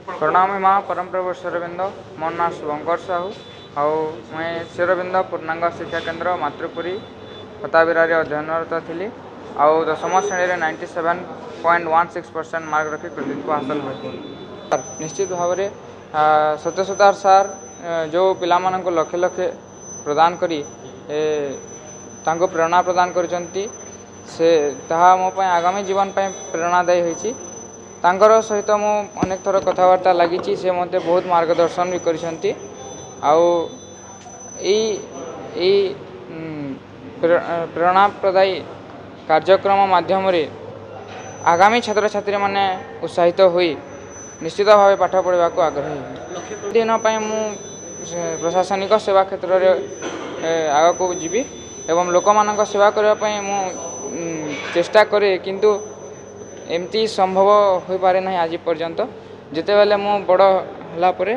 प्रणाम माँ परम प्रभु शेरबिंद मो ना शुभंकर साहू आउ मैं शेरबिंद पूर्णांग शिक्षा केन्द्र मातृपुरी हताबिरारे अध्ययनरत थी आउ दशम श्रेणी में 97.16% मार्क रखी कृतित्व हासिल हुई। निश्चित भाव में सत्यसुतार सार जो पिला लक्ष लक्ष प्रदान करी तांको प्रेरणा प्रदान करिसेंती से ताहा मो पय आगामी जीवन पय प्रेरणादायी होईची। तांकर सहित मु अनेक थर कथबार्ता लगी से मत बहुत मार्गदर्शन भी करिसेंती आउ प्रेरणा प्रदायी कार्यक्रम माध्यम आगामी छात्र छात्री माने उत्साहित हुई निश्चित भाव पाठ पढ़ा को आग्रही दिन मु प्रशासनिक सेवा क्षेत्र में आग को जीवी एवं लोक मान सेवा करने मु चेष्टा करे किंतु एमती संभव हो पारे ना आज पर्यंत जिते बेले मु बड़ होला परे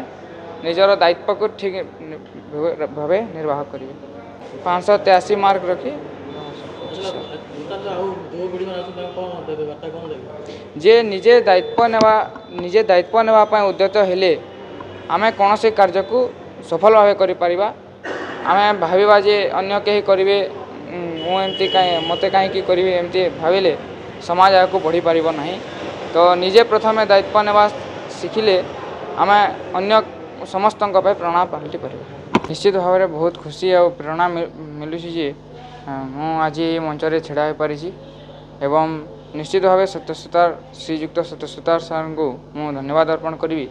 निजर दायित्व को ठीक भाव निर्वाह करी 583 मार्क रखी जे निजे दायित्व नेवा उद्यत हेले आमे कौन से कार्य को सफल भाव करि परिबा। आमे भाविबा जे अन्य केही करिवे मुझे मत कहीं करी एमती भाविले समाज आगे बढ़ी पार ना। तो निजे प्रथम दायित्व नेवा शिखिले आम अन्य समस्त प्रेरणा पलटि पार। निश्चित भाव में बहुत खुशी और प्रेरणा मिलूँ जे आज मंच में छड़ा हो पारी एवं निश्चित भाव सत्यसुतार श्रीजुक्त सत्यसुतार सार को मुझे धन्यवाद अर्पण करी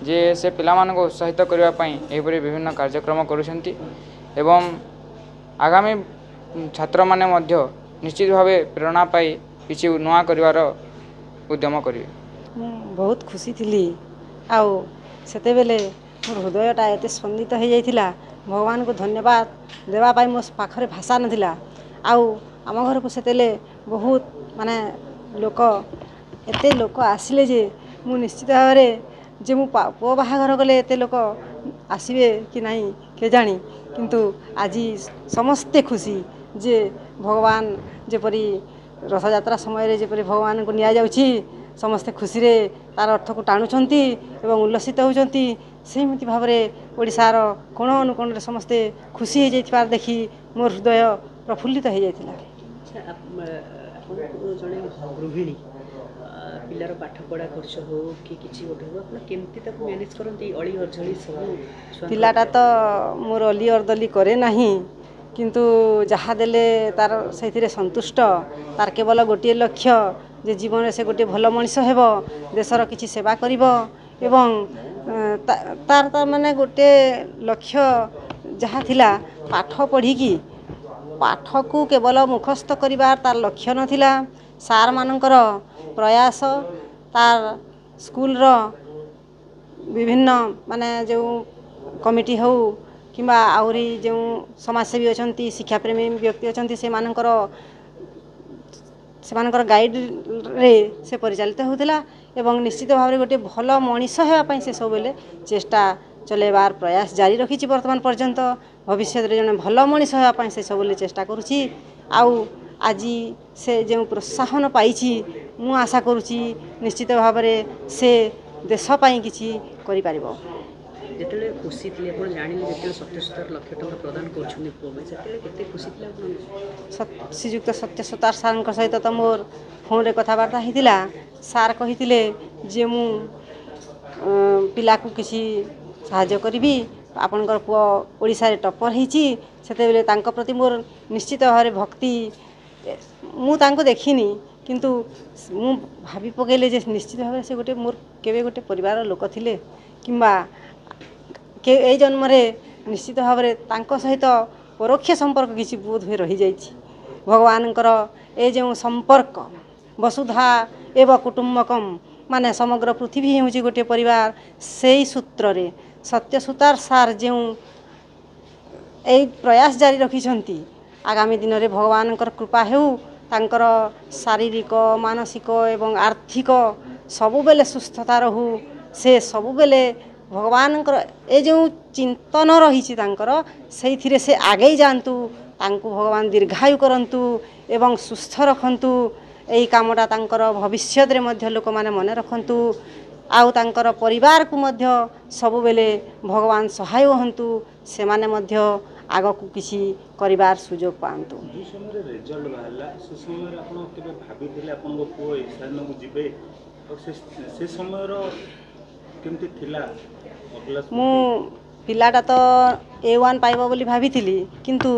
जे से पिला मानक उत्साहित करने यहपरी विभिन्न कार्यक्रम करुछंती एवं आगामी छात्र माने मध्य निश्चित भाव प्रेरणा पाई किसी नुआ करिवार उद्यम करिवे। बहुत खुशी थी आउ सेते बेले मोर हृदयटा एते स्पंदित हो जाइथिला भगवान को धन्यवाद देवा पाई मो पाखरे भाषा नथिला। आउ आम घर को सेतेले बहुत माने लोक एते लोक आसिले जे मु निश्चित भाव जे मु पो बाहाघर गले एते लोक आसीबे कि नहीं के जानी किंतु आज समस्ते खुशी जे भगवान जेपरी रथयात्रा समय जेपरी भगवान को निया जाउछि समस्ते खुशी रे तार अर्थ को टाणुचंती एवं उल्लसित होउचंती सेमती भाव में ओडिशार कोण अनुकोण रे समस्ते खुशी हो जाइथिबार देखि मोर हृदय प्रफुल्लित हो जाइथिला। जड़े गृहिणी पिलार पाठ पढ़ा खर्च हो कि किछि गोटे हो आपन केमती तक मैनेज करंती अली अर्जली सब पिलाटा तो मोर अली अर्दली करे नाही किंतु जहाँ देले तार से संतुष्ट तार केवल गोटे लक्ष्य जे जीवन से गोटे भल मनीष हेब देशर किछि सेवा करिब एवं तार माने गोटे लक्ष्य जहाँ थिला पाठ पढ़ी पाठ को केवल मुखस्थ करिबार तार लक्ष्य नथिला। सार मानकर प्रयास तार स्कूल रो विभिन्न माने जो कमिटी हो किंबा आउरी जो समाजसेवी अच्छा शिक्षाप्रेमी व्यक्ति अच्छा से गाइड रे से परिचालित होता एवं निश्चित भाव में गोटे भल मनीष होगापी से सब बेले चेष्टा चलेबार प्रयास जारी रखी वर्तमान पर्यंत भविष्य में जड़े भल मनीष होगापी से सब चेष्टा करुँची। आउ आज से जो प्रोत्साहन पाई मु आशा करुँची निश्चित भाव में से देशपाई किसी करिपारिब। जिते खुशी थी आप जानिले जिते सत्यसुतार लक्ष टंका प्रदान करते खुशी थी श्रीजुक्त सत्यसुतार सार सहित तो मोर फोन रे कथबार्ता होता सार कही जे मु पिला को किसी साहाय्य करी आपणकर पुओ ओडिशा रे टॉपर होती से प्रति मोर निश्चित भाव में भक्ति मु तांको देखिनी किंतु मु भाभी पकेले जे निश्चित भाव से गोटे मोर केवे गोटे परिवार लोक थिले किंबा के ए जन्म रे निश्चित भाव में तांको सहित परोक्ष संपर्क किसी बोध हुए रही जाइछि। भगवानकर ए जो संपर्क वसुधा एवं कुटुंबकम माने समग्र पृथ्वी हूँ गोटे परिवार से ही सूत्र रे सत्यसुतार सार जो प्रयास जारी रखिछंती आगामी दिन में भगवानकर कृपा हेउ तांकर शारीरिक मानसिक एवं आर्थिक सबुबेले सुस्थता रहू से सबुबेले भगवानकर ए जो चिंतन रही से से आगे जातु तांको भगवान दीर्घायु करंतु एवं सुस्थ रखंतु यही कामटा तांकर भविष्य रे मध्य लोक माने मन रखंतु आउ तांकर परिवार को मध्य सबु बेले भगवान सहाय होंतु से माने मध्य आग को किसी करिवार सुजोग पांतु। जो समय रिजल्ट बाहरला से समय आपण केबे भाबिथिले आपन को पुओ इसानो को जिबे और से समय रो केमती थिला मु पिलाटा तो A1 पाइबो बोली भाबिथिली किंतु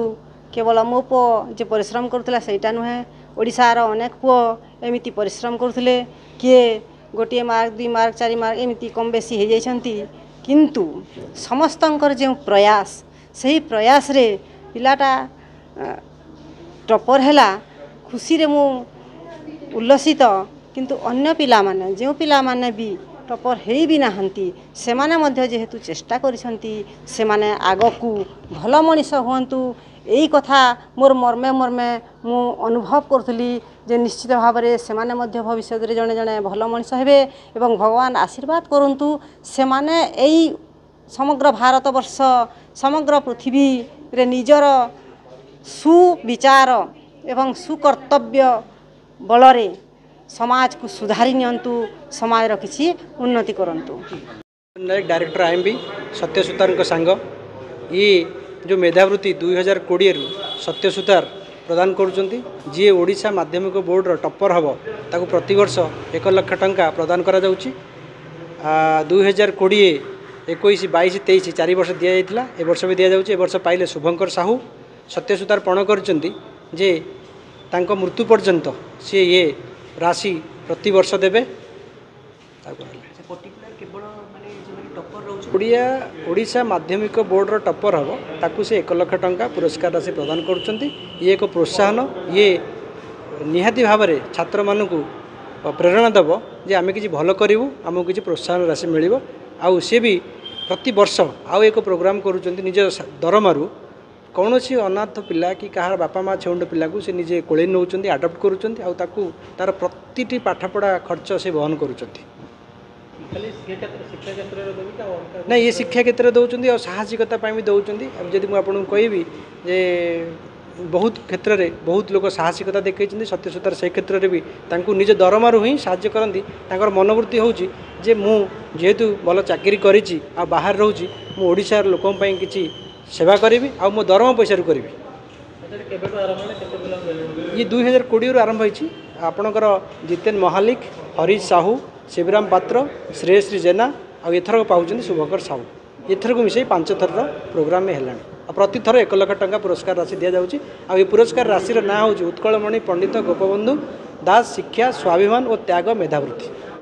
केवल मो पो जे परिश्रम करथला सेटा नुहे ओडिसा रो अनेक पो एमिति परिश्रम करथले किए गोटे मार्क 2 मार्क 4 मार्क एमिति कम बेसी हे जाइछंती किंतु समस्तंकर जे प्रयास सही प्रयास रे पिलाटा टॉपर हैला खुशी रे मु उल्लसित किंतु अन्य पिला माने जे पिला माने भी टॉपर हेई भी नाहंती से माने मध्य जेहेतु चेष्टा करिसंती से माने आगकू भल मनीष हुंतु एई कथा मोर मर्मे मर्मे मु अनुभव करथली जे निश्चित भाव में से माने मध्य भविष्य रे जने जने भल मनीष हेबे एवं भगवान आशीर्वाद करंतु से माने एई समग्र भारत वर्ष समग्र पृथ्वी रे निजर सुविचार एवं सुकर्तव्य बलरे समाज को सुधारी नियंतु समाज रो किछि उन्नति करंतु। डायरेक्टर IMB सत्य सुतार सांग ये जो मेधावृत्ति 2020 रु सत्य सुतार प्रदान करुँच जी ओडिशा माध्यमिक बोर्ड टॉपर हम ताकू प्रतिवर्ष 1 लाख टंका प्रदान करा जाउची। 2020 21 22 23 4 वर्ष दि जाइथिला ए वर्ष भी दि जाउची। ए वर्ष पाइले शुभंकर साहू सत्य सुतार पण करचंती जे तांको मृत्यु पर्यंत सी ये राशि प्रति वर्ष देबे। ओडिशा माध्यमिक बोर्ड टॉपर हम ताकू से 1 लाख टंका पुरस्कार राशि प्रदान करुँच। ये एक प्रोत्साहन ये निहाती भाव में छात्र मानू प्रेरणा देव जे आम कि भल करूँ आमको किसी प्रोत्साहन राशि मिल आउ सी भी प्रति वर्ष आउ एक प्रोग्राम करुँच निज दरमारू कौन सी अनाथ पिला कि कहार बापा माँ छेउंड पिला को से निजे कोले नौ आडप्ट करुँच तार प्रति पाठपढ़ा खर्च से बहन करुँच। नहीं ये शिक्षा क्षेत्र में दौरान और साहसिकता भी दौरान जदि मुझे कहबी जे बहुत क्षेत्र में बहुत लोग साहसिकता देखते सत्य सुतार से क्षेत्र में भी निज दरमारू ही साहाय्य करती मनोवृत्ति हूँ जे जेहेतु भल चाकरी करी बाहर रोची मुझार लोकों किसी सेवा करी आ मो दरमा पैसा करी। ये 2020 रु आरंभ होती आपणकर जितेन महालिक हरीश साहू शिवराम पात्र श्रेयश्री जेना आ एथर पाँच शुभकर साहू एथर को मिसे 5 थर प्रोग्राम में है प्रति थर 1 लाख टंका पुरस्कार राशि दि जाऊँगी। आ पुरस्कार राशि ना हूँ उत्कलमणि पंडित गोपबंधु दास शिक्षा स्वाभिमान और त्याग मेधावृत्ति।